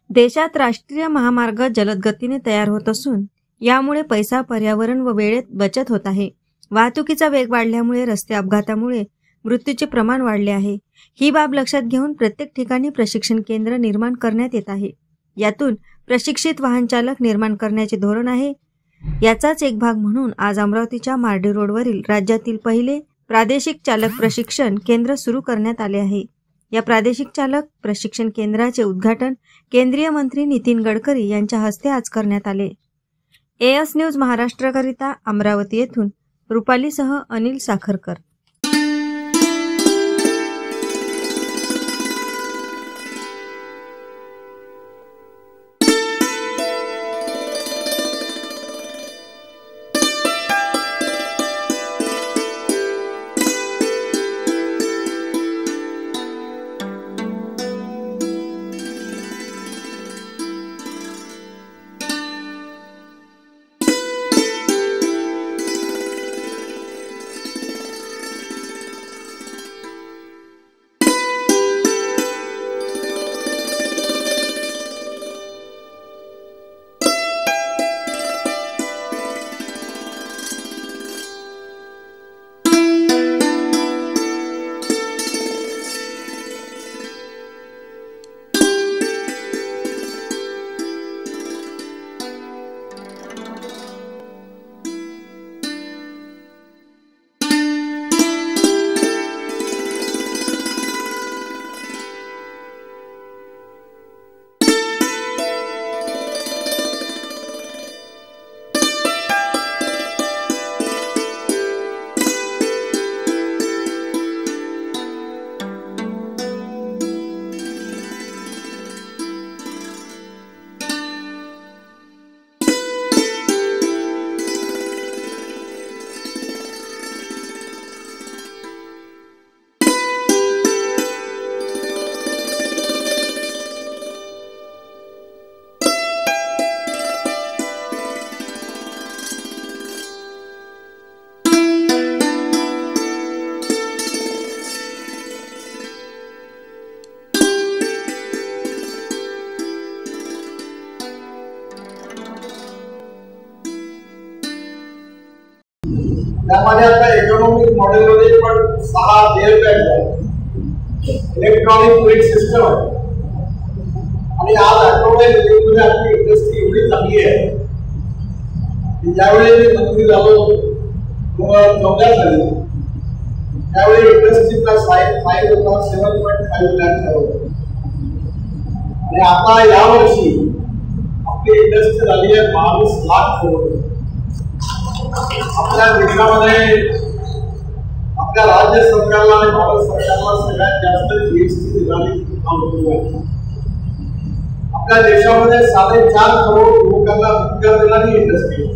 देशात राष्ट्रीय महामार्ग जलद गतीने तयार होत असून यामुळे पैसा, पर्यावरण व वेळेत बचत होत आहे. वाहतुकीचा वेग वाढल्यामुळे रस्ते अपघातामुळे मृत्यूचे प्रमाण वाढले आहे. ही बाब लक्षात घेऊन प्रत्येक ठिकाणी प्रशिक्षण केंद्र निर्माण करण्यात येत आहे. यातून प्रशिक्षित वाहन चालक निर्माण करण्याचे धोरण आहे. याचाच एक भाग म्हणून आज अमरावतीच्या मार्डी रोडवरील राज्यातील पहिले प्रादेशिक चालक प्रशिक्षण केंद्र सुरू करण्यात आले आहे. या प्रादेशिक चालक प्रशिक्षण केंद्राचे उद्घाटन केंद्रीय मंत्री नितीन गडकरी यांच्या हस्ते आज करण्यात आले. एएस न्यूज महाराष्ट्रकरिता अमरावती येथून रुपालीसह अनिल साखरकर. त्यामध्ये आता इकॉनॉमिक मॉडेलमध्ये पण 6 एअरबॅग आहेत, इलेक्ट्रॉनिक ब्रेक सिस्टम आहे आणि आज ऑटोमोबाईल मध्ये आपली इंडस्ट्री एवढी चांगली आहे की ज्यावेळी मी मंत्री झालो 2014 साली त्यावेळी इंडस्ट्रीचा साईज 7.5 लाख करोड आणि आता यावर्षी आपली इंडस्ट्री झाली आहे 22 लाख करोड. आपल्या देशामध्ये आपल्या राज्य सरकारला आणि भारत सरकारला सगळ्यात जास्त जीएसटी देणारी आहे. आपल्या देशामध्ये 4.5 करोड लोकांना रोजगार देणारी इंडस्ट्री आहे.